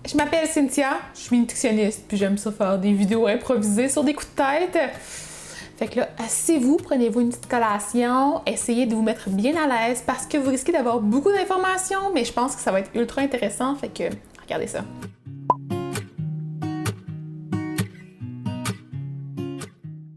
Je m'appelle Cynthia, je suis nutritionniste, puis j'aime ça faire des vidéos improvisées sur des coups de tête. Fait que là, asseyez-vous, prenez-vous une petite collation, essayez de vous mettre bien à l'aise parce que vous risquez d'avoir beaucoup d'informations, mais je pense que ça va être ultra intéressant, fait que regardez ça.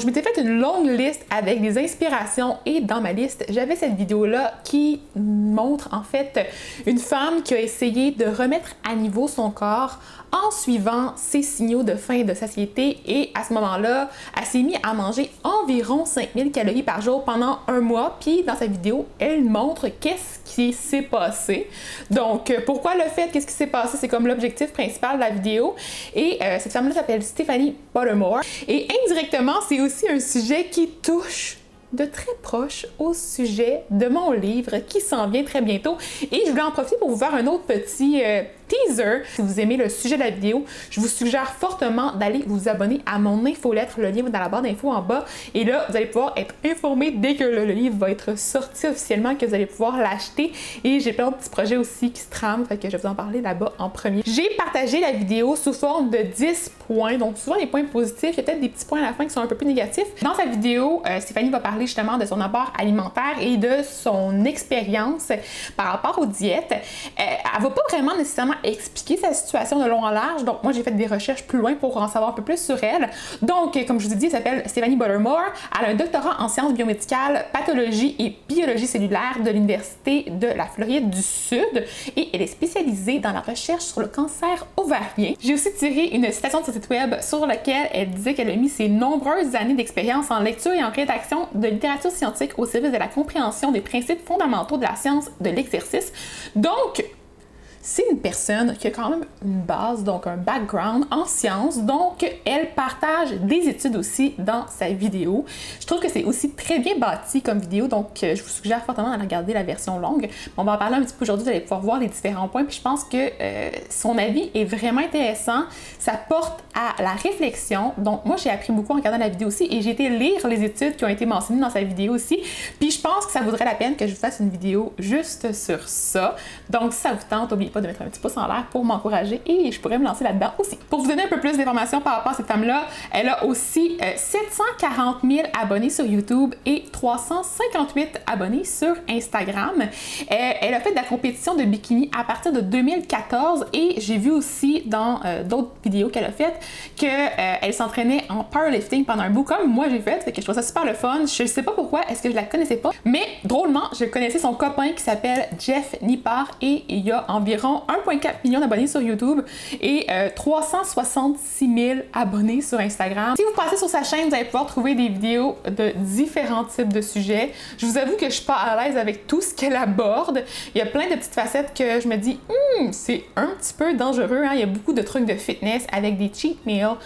Je m'étais fait une longue liste avec des inspirations et dans ma liste, j'avais cette vidéo-là qui montre en fait une femme qui a essayé de remettre à niveau son corps en suivant ses signaux de faim et de satiété et à ce moment-là, elle s'est mise à manger environ 5000 calories par jour pendant un mois. Puis dans sa vidéo, elle montre qu'est-ce qui s'est passé. Donc pourquoi le fait, qu'est-ce qui s'est passé, c'est comme l'objectif principal de la vidéo. Et cette femme-là s'appelle Stephanie Buttermore. Et indirectement, c'est aussi un sujet qui touche de très proche au sujet de mon livre qui s'en vient très bientôt. Et je voulais en profiter pour vous faire un autre petit teaser. Si vous aimez le sujet de la vidéo, je vous suggère fortement d'aller vous abonner à mon infolettre. Le lien est dans la barre d'infos en bas. Et là, vous allez pouvoir être informé dès que le livre va être sorti officiellement, que vous allez pouvoir l'acheter. Et j'ai plein de petits projets aussi qui se trament, fait que je vais vous en parler là-bas en premier. J'ai partagé la vidéo sous forme de 10 points. Donc souvent les points positifs, il y a peut-être des petsie points à la fin qui sont un peu plus négatifs. Dans sa vidéo, Stéphanie va parler justement de son apport alimentaire et de son expérience par rapport aux diètes. Elle va pas vraiment nécessairement expliquer sa situation de long en large. Donc moi j'ai fait des recherches plus loin pour en savoir un peu plus sur elle. Donc comme je vous ai dit, elle s'appelle Stephanie Buttermore. Elle a un doctorat en sciences biomédicales, pathologie et biologie cellulaire de l'Université de la Floride du Sud et elle est spécialisée dans la recherche sur le cancer ovarien. J'ai aussi tiré une citation de son site web sur laquelle elle disait qu'elle a mis ses nombreuses années d'expérience en lecture et en rédaction de littérature scientifique au service de la compréhension des principes fondamentaux de la science de l'exercice. Donc, c'est une personne qui a quand même une base, donc un background en sciences, donc elle partage des études aussi dans sa vidéo. Je trouve que c'est aussi très bien bâti comme vidéo, donc je vous suggère fortement de regarder la version longue. On va en parler un petit peu aujourd'hui, vous allez pouvoir voir les différents points, puis je pense que son avis est vraiment intéressant. Ça porte à la réflexion, donc moi j'ai appris beaucoup en regardant la vidéo aussi, et j'ai été lire les études qui ont été mentionnées dans sa vidéo aussi, puis je pense que ça vaudrait la peine que je vous fasse une vidéo juste sur ça. Donc si ça vous tente, n'oubliez pas de mettre un petit pouce en l'air pour m'encourager et je pourrais me lancer là-dedans aussi. Pour vous donner un peu plus d'informations par rapport à cette femme-là, elle a aussi 740 000 abonnés sur YouTube et 358 abonnés sur Instagram. Elle a fait de la compétition de bikini à partir de 2014 et j'ai vu aussi dans d'autres vidéos qu'elle a faites qu'elle s'entraînait en powerlifting pendant un bout comme moi j'ai fait que je trouve ça super le fun. Je sais pas pourquoi, est-ce que je la connaissais pas, mais drôlement, je connaissais son copain qui s'appelle Jeff Nippard et il y a environ 1,4 million d'abonnés sur YouTube et 366 000 abonnés sur Instagram. Si vous passez sur sa chaîne, vous allez pouvoir trouver des vidéos de différents types de sujets. Je vous avoue que je suis pas à l'aise avec tout ce qu'elle aborde. Il y a plein de petites facettes que je me dis, c'est un petit peu dangereux. Hein? Il y a beaucoup de trucs de fitness avec des cheat meals,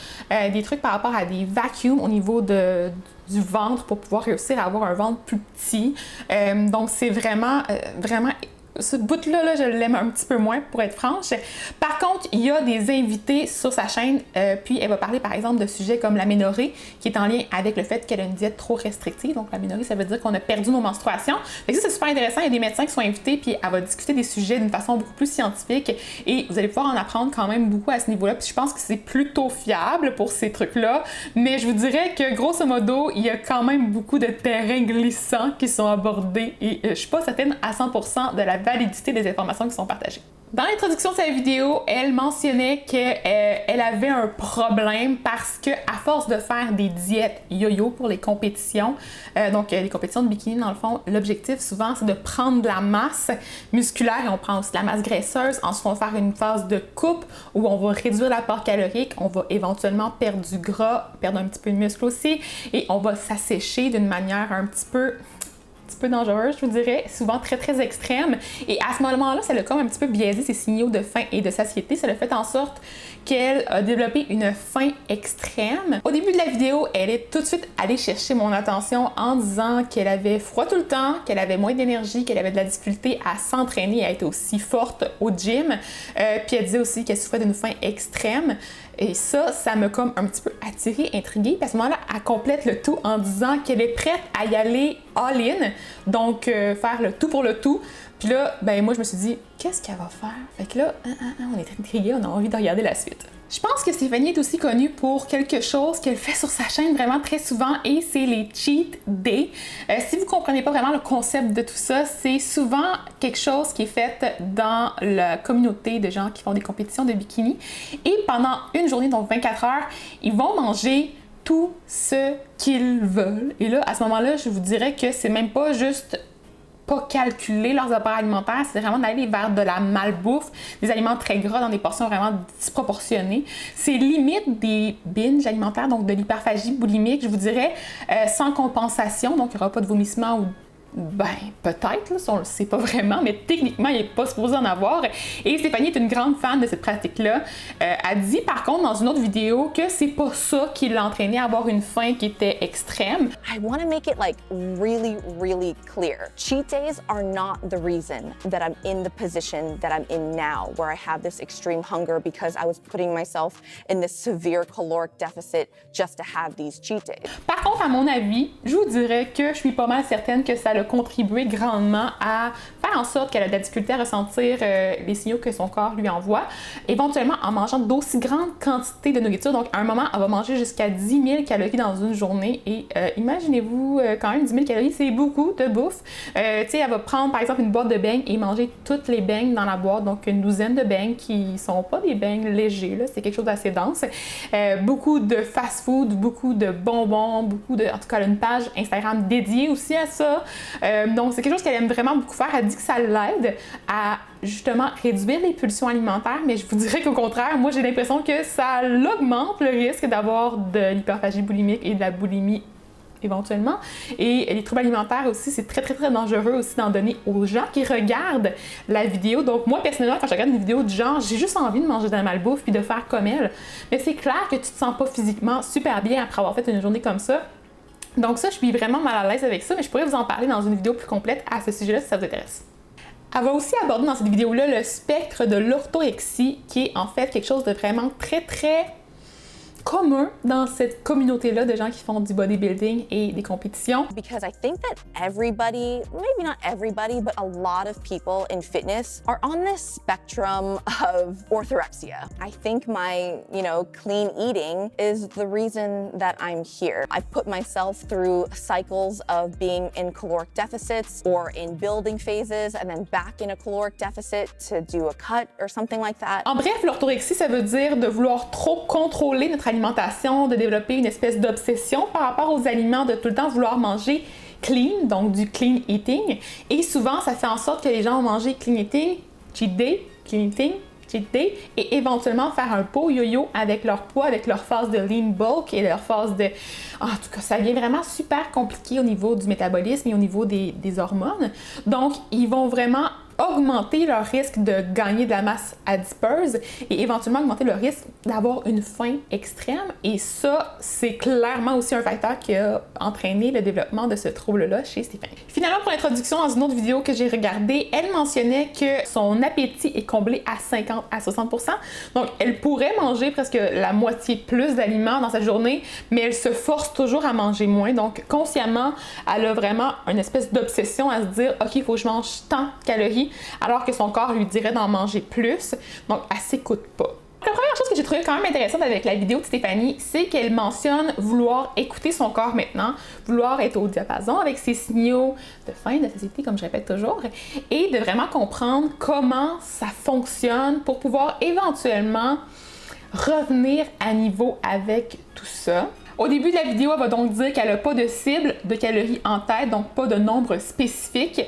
des trucs par rapport à des vacuums au niveau du ventre pour pouvoir réussir à avoir un ventre plus petit. Donc c'est vraiment ce bout-là, je l'aime un petit peu moins, pour être franche. Par contre, il y a des invités sur sa chaîne, puis elle va parler, par exemple, de sujets comme l'aménorrhée, qui est en lien avec le fait qu'elle a une diète trop restrictive. Donc, l'aménorrhée, ça veut dire qu'on a perdu nos menstruations. Fait que ça, c'est super intéressant. Il y a des médecins qui sont invités, puis elle va discuter des sujets d'une façon beaucoup plus scientifique, et vous allez pouvoir en apprendre quand même beaucoup à ce niveau-là. Puis je pense que c'est plutôt fiable pour ces trucs-là, mais je vous dirais que, grosso modo, il y a quand même beaucoup de terrains glissants qui sont abordés, et je suis pas certaine à 100% de la validité des informations qui sont partagées. Dans l'introduction de sa vidéo, elle mentionnait qu'elle avait un problème parce que à force de faire des diètes yo-yo pour les compétitions, donc les compétitions de bikini dans le fond, l'objectif souvent c'est de prendre de la masse musculaire et on prend aussi de la masse graisseuse. Ensuite on va faire une phase de coupe où on va réduire l'apport calorique, on va éventuellement perdre du gras, perdre un petit peu de muscle aussi et on va s'assécher d'une manière un petit peu dangereuse, je vous dirais, souvent très très extrême. Et à ce moment-là, ça l'a comme un petit peu biaisé ses signaux de faim et de satiété. Ça l'a fait en sorte qu'elle a développé une faim extrême. Au début de la vidéo, elle est tout de suite allée chercher mon attention en disant qu'elle avait froid tout le temps, qu'elle avait moins d'énergie, qu'elle avait de la difficulté à s'entraîner, à être aussi forte au gym. Puis elle disait aussi qu'elle souffrait d'une faim extrême. Et ça m'a comme un petit peu attirée, intriguée. Puis à ce moment-là, elle complète le tout en disant qu'elle est prête à y aller all-in. donc faire le tout pour le tout. Puis là, ben moi je me suis dit, qu'est-ce qu'elle va faire? Fait que là, on est intrigués, on a envie de regarder la suite. Je pense que Stéphanie est aussi connue pour quelque chose qu'elle fait sur sa chaîne vraiment très souvent et c'est les cheat days. Si vous ne comprenez pas vraiment le concept de tout ça, c'est souvent quelque chose qui est fait dans la communauté de gens qui font des compétitions de bikini et pendant une journée, donc 24 heures, ils vont manger tout ce qu'ils veulent. Et là, à ce moment-là, je vous dirais que c'est même pas juste pas calculer leurs apports alimentaires, c'est vraiment d'aller vers de la malbouffe, des aliments très gras dans des portions vraiment disproportionnées. C'est limite des binges alimentaires, donc de l'hyperphagie boulimique, je vous dirais, sans compensation, donc il n'y aura pas de vomissement ou ben, peut-être, là, on le sait pas vraiment, mais techniquement, il n'est pas supposé en avoir. Et Stéphanie est une grande fan de cette pratique-là. Elle dit, par contre, dans une autre vidéo, que c'est pas ça qui l'a entraîné à avoir une faim qui était extrême. I want to make it like really clear. Cheat days are not the reason that I'm in the position that I'm in now, where I have this extreme hunger because I was putting myself in this severe caloric deficit just to have these cheat days. Par contre, à mon avis, je vous dirais que je suis pas mal certaine que ça a contribué grandement à faire en sorte qu'elle a de la difficulté à ressentir les signaux que son corps lui envoie, éventuellement en mangeant d'aussi grandes quantités de nourriture. Donc, à un moment, elle va manger jusqu'à 10 000 calories dans une journée et imaginez-vous, quand même, 10 000 calories, c'est beaucoup de bouffe. Tu sais, elle va prendre, par exemple, une boîte de beignes et manger toutes les beignes dans la boîte, donc une douzaine de beignes qui sont pas des beignes légers, là, c'est quelque chose d'assez dense. Beaucoup de fast-food, beaucoup de bonbons, beaucoup de... En tout cas, elle a une page Instagram dédiée aussi à ça. Donc, c'est quelque chose qu'elle aime vraiment beaucoup faire. Elle dit que ça l'aide à justement réduire les pulsions alimentaires, mais je vous dirais qu'au contraire, moi j'ai l'impression que ça augmente le risque d'avoir de l'hyperphagie boulimique et de la boulimie éventuellement. Et les troubles alimentaires aussi, c'est très dangereux aussi d'en donner aux gens qui regardent la vidéo. Donc moi, personnellement, quand je regarde une vidéo du genre, j'ai juste envie de manger de la malbouffe puis de faire comme elle. Mais c'est clair que tu te sens pas physiquement super bien après avoir fait une journée comme ça. Donc ça, je suis vraiment mal à l'aise avec ça, mais je pourrais vous en parler dans une vidéo plus complète à ce sujet-là si ça vous intéresse. Elle va aussi aborder dans cette vidéo-là le spectre de l'orthorexie, qui est en fait quelque chose de vraiment très commun dans cette communauté-là de gens qui font du bodybuilding et des compétitions. Because I think that everybody, maybe not everybody, but a lot of people in fitness are on this spectrum of orthorexia. I think my, clean eating is the reason that I'm here. I put myself through cycles of being in caloric deficits or in building phases and then back in a caloric deficit to do a cut or something like that. En bref, l'orthorexie, ça veut dire de vouloir trop contrôler notre alimentation, de développer une espèce d'obsession par rapport aux aliments, de tout le temps vouloir manger clean, donc du clean eating. Et souvent, ça fait en sorte que les gens vont manger clean eating, cheat day, clean eating, cheat day, et éventuellement faire un pot yo-yo avec leur poids, avec leur phase de lean bulk et leur phase de... En tout cas, ça devient vraiment super compliqué au niveau du métabolisme et au niveau des hormones. Donc, ils vont vraiment augmenter leur risque de gagner de la masse adipeuse et éventuellement augmenter le risque d'avoir une faim extrême. Et ça, c'est clairement aussi un facteur qui a entraîné le développement de ce trouble-là chez Stéphanie. Finalement, pour l'introduction, dans une autre vidéo que j'ai regardée, elle mentionnait que son appétit est comblé à 50 à 60%. Donc, elle pourrait manger presque la moitié plus d'aliments dans sa journée, mais elle se force toujours à manger moins. Donc, consciemment, elle a vraiment une espèce d'obsession à se dire « OK, il faut que je mange tant de calories », alors que son corps lui dirait d'en manger plus. Donc, elle s'écoute pas. La première chose que j'ai trouvé quand même intéressante avec la vidéo de Stéphanie, c'est qu'elle mentionne vouloir écouter son corps maintenant, vouloir être au diapason avec ses signaux de faim, de satiété, comme je répète toujours, et de vraiment comprendre comment ça fonctionne pour pouvoir éventuellement revenir à niveau avec tout ça. Au début de la vidéo, elle va donc dire qu'elle n'a pas de cible de calories en tête, donc pas de nombre spécifique,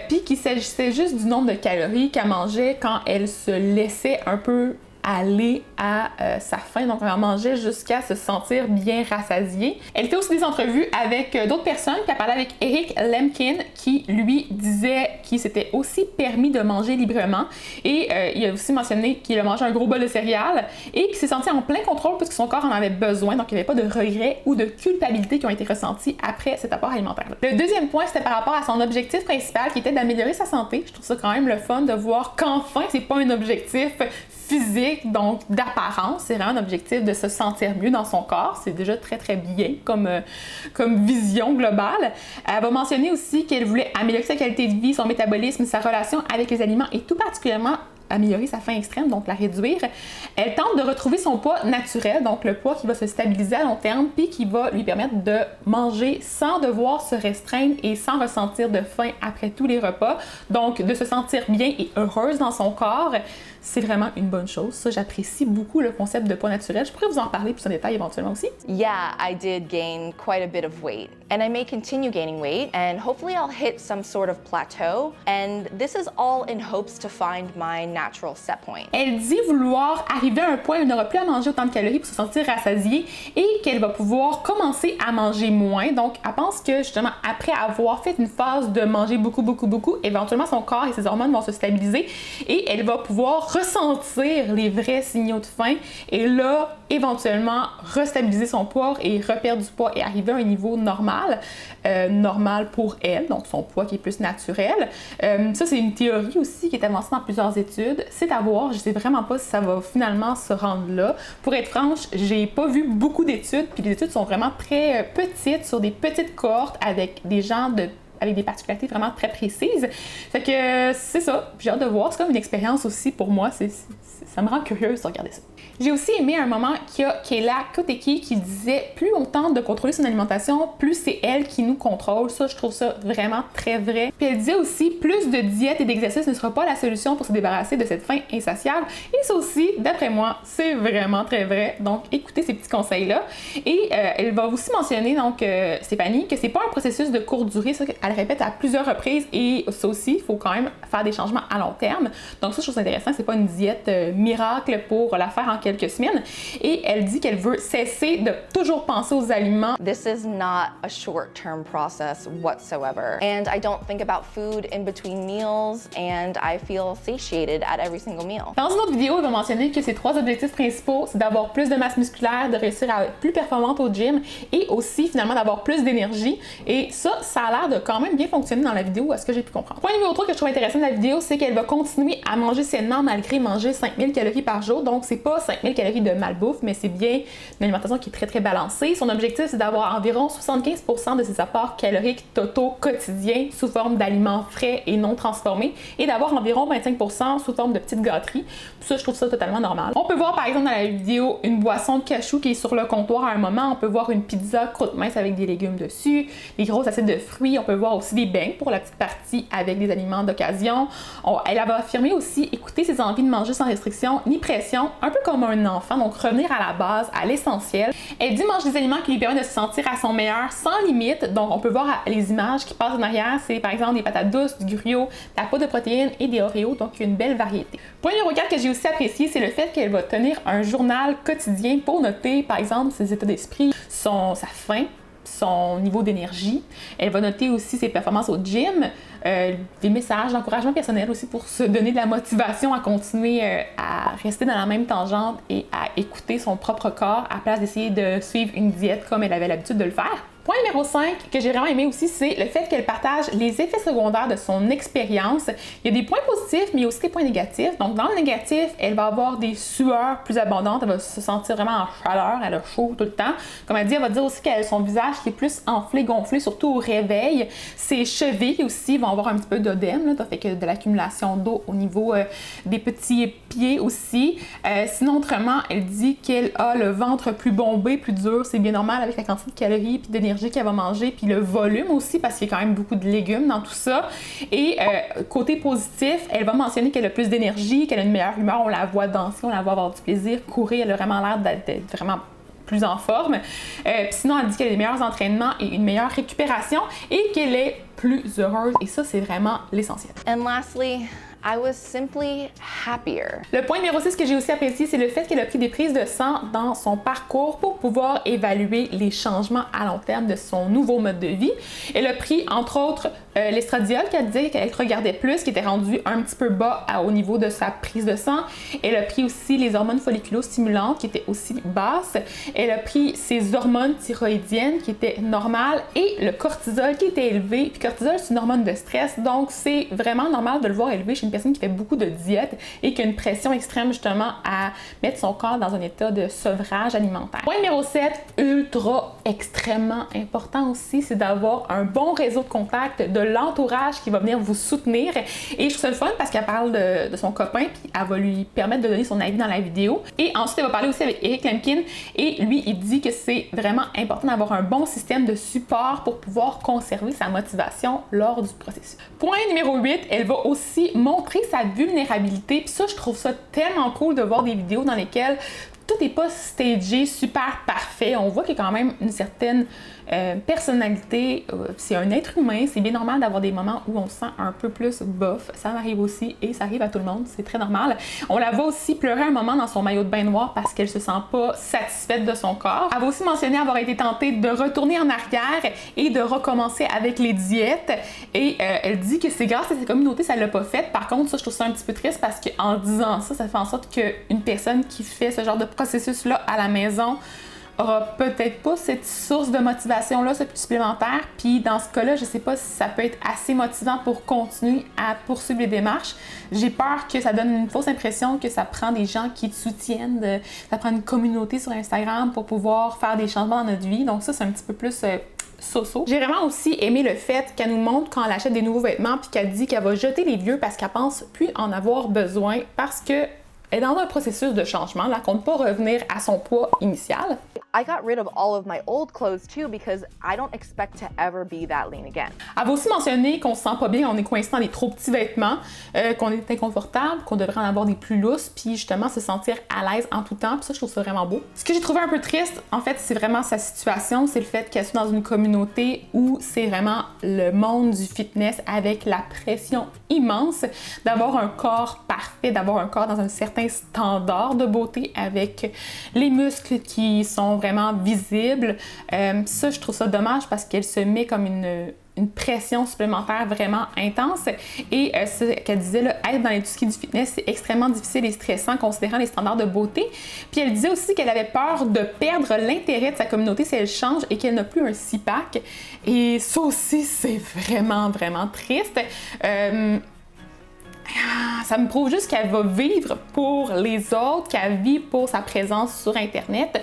puis qu'il s'agissait juste du nombre de calories qu'elle mangeait quand elle se laissait un peu aller à sa faim, donc elle mangeait jusqu'à se sentir bien rassasiée. Elle fait aussi des entrevues avec d'autres personnes, puis elle parlait avec Eric Lemkin qui lui disait qu'il s'était aussi permis de manger librement et il a aussi mentionné qu'il a mangé un gros bol de céréales et qu'il s'est senti en plein contrôle parce que son corps en avait besoin, donc il n'y avait pas de regrets ou de culpabilité qui ont été ressentis après cet apport alimentaire. Le deuxième point, c'était par rapport à son objectif principal qui était d'améliorer sa santé. Je trouve ça quand même le fun de voir qu'enfin, c'est pas un objectif physique, donc d'apparence. C'est vraiment un objectif de se sentir mieux dans son corps. C'est déjà très, très bien comme vision globale. Elle va mentionner aussi qu'elle voulait améliorer sa qualité de vie, son métabolisme, sa relation avec les aliments et tout particulièrement améliorer sa faim extrême, donc la réduire. Elle tente de retrouver son poids naturel, donc le poids qui va se stabiliser à long terme, puis qui va lui permettre de manger sans devoir se restreindre et sans ressentir de faim après tous les repas. Donc, de se sentir bien et heureuse dans son corps, c'est vraiment une bonne chose. Ça, j'apprécie beaucoup le concept de poids naturel. Je pourrais vous en parler plus en détail éventuellement aussi. Yeah, I did gain quite a bit of weight, and I may continue gaining weight, and hopefully I'll hit some sort of plateau, and this is all in hopes to find my natural set point. Elle dit vouloir arriver à un point où elle n'aura plus à manger autant de calories pour se sentir rassasiée et qu'elle va pouvoir commencer à manger moins. Donc, elle pense que justement, après avoir fait une phase de manger beaucoup, éventuellement son corps et ses hormones vont se stabiliser et elle va pouvoir ressentir les vrais signaux de faim et là, éventuellement, restabiliser son poids et reperdre du poids et arriver à un niveau normal, normal pour elle, donc son poids qui est plus naturel. Ça, c'est une théorie aussi qui est avancée dans plusieurs études. C'est à voir, je sais vraiment pas si ça va finalement se rendre là. Pour être franche, j'ai pas vu beaucoup d'études, puis les études sont vraiment très petites, sur des petites cohortes avec des gens avec des particularités vraiment très précises. Fait que c'est ça, j'ai hâte de voir. C'est comme une expérience aussi pour moi. Ça me rend curieuse de regarder ça. J'ai aussi aimé un moment qu'il y a Kayla Koteki qui disait plus on tente de contrôler son alimentation, plus c'est elle qui nous contrôle. Ça, je trouve ça vraiment très vrai. Puis elle disait aussi plus de diète et d'exercice ne sera pas la solution pour se débarrasser de cette faim insatiable. Et ça aussi, d'après moi, c'est vraiment très vrai. Donc, écoutez ces petits conseils-là. Et elle va aussi mentionner, donc, Stéphanie, que c'est pas un processus de courte durée. Ça, elle répète à plusieurs reprises. Et ça aussi, il faut quand même faire des changements à long terme. Donc ça, je trouve ça intéressant. C'est pas une diète miracle pour la faire en quelques semaines. Et elle dit qu'elle veut cesser de toujours penser aux aliments. This is not a short-term process whatsoever. And I don't think about food in between meals and I feel satiated at every single meal. Dans une autre vidéo, elle va mentionner que ses 3 objectifs principaux, c'est d'avoir plus de masse musculaire, de réussir à être plus performante au gym et aussi finalement d'avoir plus d'énergie. Et ça a l'air de quand même bien fonctionner dans la vidéo, à ce que j'ai pu comprendre. Point numéro 3 que je trouve intéressant de la vidéo, c'est qu'elle va continuer à manger sainement malgré manger 5000 calories par jour. Donc c'est pas 5000 calories de malbouffe, mais c'est bien une alimentation qui est très très balancée. Son objectif, c'est d'avoir environ 75% de ses apports caloriques totaux quotidiens sous forme d'aliments frais et non transformés et d'avoir environ 25% sous forme de petites gâteries. Puis ça, je trouve ça totalement normal. On peut voir par exemple dans la vidéo une boisson de cachou qui est sur le comptoir à un moment. On peut voir une pizza croûte mince avec des légumes dessus, des grosses assiettes de fruits. On peut voir aussi des beignes pour la petite partie avec des aliments d'occasion. Elle va affirmer aussi écouter ses envies de manger sans restriction ni pression, un peu comme un enfant, donc revenir à la base, à l'essentiel. Elle dit manger des aliments qui lui permettent de se sentir à son meilleur sans limite. Donc on peut voir les images qui passent en arrière, c'est par exemple des patates douces, du gruau, de la poudre de protéines et des Oreos, donc il y a une belle variété. Point numéro 4 que j'ai aussi apprécié, c'est le fait qu'elle va tenir un journal quotidien pour noter par exemple ses états d'esprit, sa faim, son niveau d'énergie. Elle va noter aussi ses performances au gym, des messages d'encouragement personnel aussi pour se donner de la motivation à continuer à rester dans la même tangente et à écouter son propre corps à place d'essayer de suivre une diète comme elle avait l'habitude de le faire. Point numéro 5 que j'ai vraiment aimé aussi, c'est le fait qu'elle partage les effets secondaires de son expérience. Il y a des points positifs, mais il y a aussi des points négatifs. Donc, dans le négatif, elle va avoir des sueurs plus abondantes, elle va se sentir vraiment en chaleur, elle a chaud tout le temps. Comme elle dit, elle va dire aussi qu'elle a son visage qui est plus enflé, gonflé, surtout au réveil. Ses chevilles aussi vont avoir un petit peu d'œdème, ça fait que de l'accumulation d'eau au niveau des petits pieds aussi. Sinon, autrement, elle dit qu'elle a le ventre plus bombé, plus dur. C'est bien normal avec la quantité de calories et d'énergie qu'elle va manger, puis le volume aussi, parce qu'il y a quand même beaucoup de légumes dans tout ça. Et côté positif, elle va mentionner qu'elle a plus d'énergie, qu'elle a une meilleure humeur, on la voit danser, on la voit avoir du plaisir, courir, elle a vraiment l'air d'être vraiment plus en forme. Sinon, elle dit qu'elle a des meilleurs entraînements et une meilleure récupération et qu'elle est plus heureuse. Et ça, c'est vraiment l'essentiel. And lastly, I was simply happier. Le point numéro 6 que j'ai aussi apprécié, c'est le fait qu'elle a pris des prises de sang dans son parcours pour pouvoir évaluer les changements à long terme de son nouveau mode de vie. Elle a pris, entre autres, L'estradiol, qu'elle disait qu'elle regardait plus, qui était rendu un petit peu bas au niveau de sa prise de sang. Elle a pris aussi les hormones folliculostimulantes, qui étaient aussi basses. Elle a pris ses hormones thyroïdiennes, qui étaient normales, et le cortisol, qui était élevé. Puis cortisol, c'est une hormone de stress, donc c'est vraiment normal de le voir élevé chez une personne qui fait beaucoup de diète et qui a une pression extrême, justement, à mettre son corps dans un état de sevrage alimentaire. Point numéro 7, ultra extrêmement important aussi, c'est d'avoir un bon réseau de contacts, de l'entourage qui va venir vous soutenir. Et je trouve ça le fun parce qu'elle parle de son copain, puis elle va lui permettre de donner son avis dans la vidéo. Et ensuite, elle va parler aussi avec Eric Lemkin, et lui, il dit que c'est vraiment important d'avoir un bon système de support pour pouvoir conserver sa motivation lors du processus. Point numéro 8, elle va aussi montrer sa vulnérabilité. Puis ça, je trouve ça tellement cool de voir des vidéos dans lesquelles tout n'est pas stagé, super parfait. On voit qu'il y a quand même une certaine personnalité. C'est un être humain. C'est bien normal d'avoir des moments où on se sent un peu plus bof. Ça m'arrive aussi et ça arrive à tout le monde. C'est très normal. On la voit aussi pleurer un moment dans son maillot de bain noir parce qu'elle se sent pas satisfaite de son corps. Elle va aussi mentionner avoir été tentée de retourner en arrière et de recommencer avec les diètes. Et elle dit que c'est grâce à sa communauté, ça l'a pas fait. Par contre, ça, je trouve ça un petit peu triste parce qu'en disant ça, ça fait en sorte qu'une personne qui fait ce genre de processus-là à la maison aura peut-être pas cette source de motivation-là supplémentaire. Puis dans ce cas-là, je sais pas si ça peut être assez motivant pour continuer à poursuivre les démarches. J'ai peur que ça donne une fausse impression que ça prend des gens qui te soutiennent, ça prend une communauté sur Instagram pour pouvoir faire des changements dans notre vie. Donc ça, c'est un petit peu plus so-so. J'ai vraiment aussi aimé le fait qu'elle nous montre quand elle achète des nouveaux vêtements puis qu'elle dit qu'elle va jeter les vieux parce qu'elle pense plus en avoir besoin parce que elle est dans un processus de changement, elle ne compte pas revenir à son poids initial. I got rid of all of my old clothes too because I don't expect to ever be that lean again. Elle va aussi mentionner qu'on se sent pas bien, on est coincé dans des trop petits vêtements, qu'on est inconfortable, qu'on devrait en avoir des plus lousses, puis justement se sentir à l'aise en tout temps. Puis ça, je trouve ça vraiment beau. Ce que j'ai trouvé un peu triste, en fait, c'est vraiment sa situation, c'est le fait qu'elle soit dans une communauté où c'est vraiment le monde du fitness avec la pression immense d'avoir un corps parfait, d'avoir un corps dans un certain standard de beauté avec les muscles qui sont vraiment visibles. Ça, je trouve ça dommage parce qu'elle se met comme une pression supplémentaire vraiment intense. Et ce qu'elle disait, là, être dans l'industrie du fitness, c'est extrêmement difficile et stressant considérant les standards de beauté. Puis elle disait aussi qu'elle avait peur de perdre l'intérêt de sa communauté si elle change et qu'elle n'a plus un six-pack. Et ça aussi, c'est vraiment, vraiment triste. Ça me prouve juste qu'elle va vivre pour les autres, qu'elle vit pour sa présence sur Internet,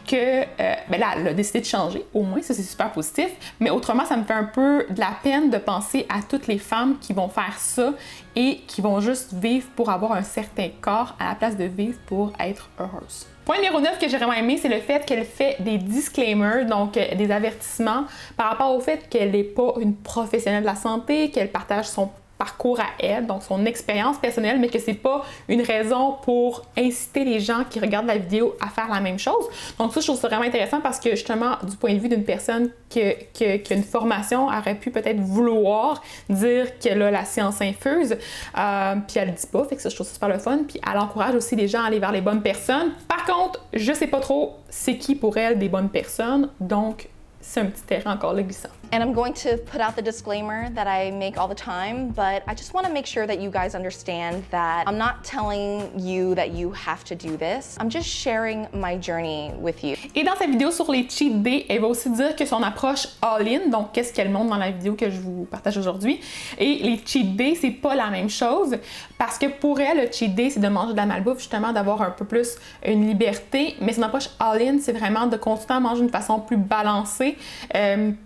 que là, elle a décidé de changer, au moins, ça c'est super positif, mais autrement, ça me fait un peu de la peine de penser à toutes les femmes qui vont faire ça et qui vont juste vivre pour avoir un certain corps à la place de vivre pour être heureuse. Point numéro 9 que j'ai vraiment aimé, c'est le fait qu'elle fait des disclaimers, donc des avertissements par rapport au fait qu'elle n'est pas une professionnelle de la santé, qu'elle partage son parcours à elle, donc son expérience personnelle, mais que c'est pas une raison pour inciter les gens qui regardent la vidéo à faire la même chose. Donc ça, je trouve ça vraiment intéressant parce que justement, du point de vue d'une personne qui a une formation, aurait pu peut-être vouloir dire qu'elle a la science infuse, puis elle le dit pas, fait que ça, je trouve ça super le fun, puis elle encourage aussi les gens à aller vers les bonnes personnes. Par contre, je sais pas trop c'est qui pour elle des bonnes personnes, donc c'est un petit terrain encore là glissant. And I'm going to put out the disclaimer that I make all the time, but I just want to make sure that you guys understand that I'm not telling you that you have to do this. I'm just sharing my journey with you. Et dans sa vidéo sur les cheat days, elle va aussi dire que son approche all-in, donc qu'est-ce qu'elle montre dans la vidéo que je vous partage aujourd'hui, et les cheat days, c'est pas la même chose, parce que pour elle, le cheat day, c'est de manger de la malbouffe, justement d'avoir un peu plus une liberté, mais son approche all-in, c'est vraiment de continuer à manger d'une façon plus balancée,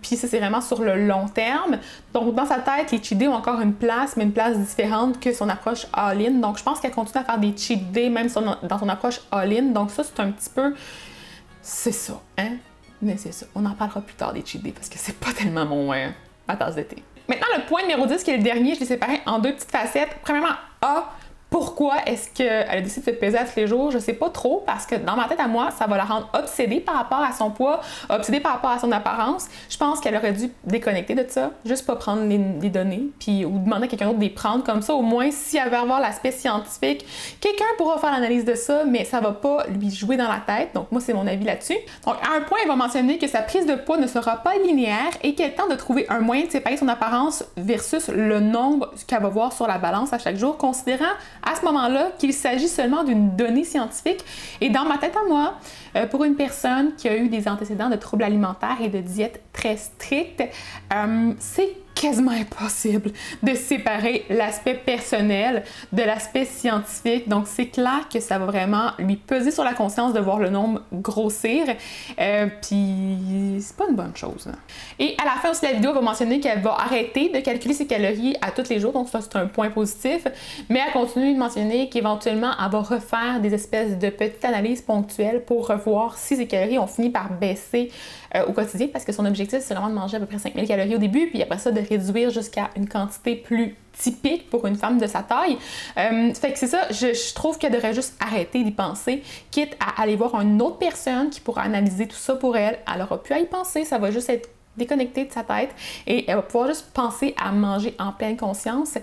puis ça, c'est vraiment sur le long terme. Donc, dans sa tête, les cheat days ont encore une place, mais une place différente que son approche all-in. Donc, je pense qu'elle continue à faire des cheat days, même dans son approche all-in. Donc, ça, c'est un petit peu... C'est ça, hein? Mais c'est ça. On en parlera plus tard des cheat days, parce que c'est pas tellement ma tasse d'été. Maintenant, le point numéro 10, qui est le dernier, je l'ai séparé en deux petites facettes. Premièrement, Pourquoi est-ce qu'elle a décidé de se peser à tous les jours? Je sais pas trop, parce que dans ma tête à moi, ça va la rendre obsédée par rapport à son poids, obsédée par rapport à son apparence. Je pense qu'elle aurait dû déconnecter de ça, juste pas prendre les données, puis ou demander à quelqu'un d'autre de les prendre. Comme ça, au moins, si elle veut avoir l'aspect scientifique, quelqu'un pourra faire l'analyse de ça, mais ça va pas lui jouer dans la tête. Donc moi, c'est mon avis là-dessus. Donc à un point, elle va mentionner que sa prise de poids ne sera pas linéaire et qu'elle tente de trouver un moyen de séparer son apparence versus le nombre qu'elle va voir sur la balance à chaque jour, considérant à ce moment-là qu'il s'agit seulement d'une donnée scientifique. Et dans ma tête à moi, pour une personne qui a eu des antécédents de troubles alimentaires et de diète très stricte, c'est quasiment impossible de séparer l'aspect personnel de l'aspect scientifique. Donc, c'est clair que ça va vraiment lui peser sur la conscience de voir le nombre grossir. Puis, c'est pas une bonne chose. Et à la fin aussi de la vidéo, elle va mentionner qu'elle va arrêter de calculer ses calories à tous les jours. Donc, ça, c'est un point positif. Mais elle continue de mentionner qu'éventuellement, elle va refaire des espèces de petites analyses ponctuelles pour revoir si ses calories ont fini par baisser au quotidien, parce que son objectif, c'est vraiment de manger à peu près 5000 calories au début, puis après ça, de réduire jusqu'à une quantité plus typique pour une femme de sa taille. Fait que c'est ça, je trouve qu'elle devrait juste arrêter d'y penser, quitte à aller voir une autre personne qui pourra analyser tout ça pour elle. Elle aura pu à y penser, ça va juste être déconnectée de sa tête et elle va pouvoir juste penser à manger en pleine conscience.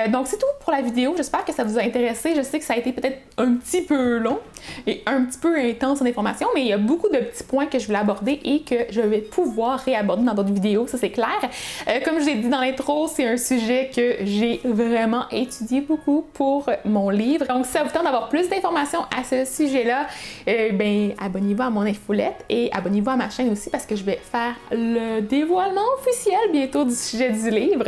Donc c'est tout pour la vidéo, j'espère que ça vous a intéressé. Je sais que ça a été peut-être un petit peu long et un petit peu intense en information, mais il y a beaucoup de petits points que je voulais aborder et que je vais pouvoir réaborder dans d'autres vidéos, ça c'est clair. Comme je l'ai dit dans l'intro, c'est un sujet que j'ai vraiment étudié beaucoup pour mon livre. Donc si ça vous tente d'avoir plus d'informations à ce sujet-là, ben abonnez-vous à mon infolette et abonnez-vous à ma chaîne aussi, parce que je vais faire le dévoilement officiel bientôt du sujet du livre.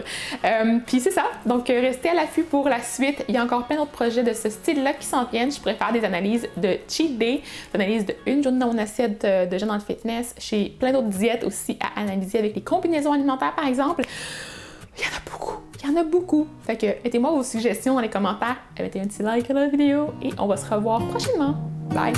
Puis c'est ça, donc restez à l'affût pour la suite. Il y a encore plein d'autres projets de ce style-là qui s'en viennent. Je pourrais faire des analyses de cheat day, des analyses de une journée dans mon assiette de jeûne dans le fitness. J'ai plein d'autres diètes aussi à analyser avec les combinaisons alimentaires par exemple. Il y en a beaucoup, il y en a beaucoup. Fait que mettez-moi vos suggestions dans les commentaires, mettez un petit like à la vidéo et on va se revoir prochainement. Bye!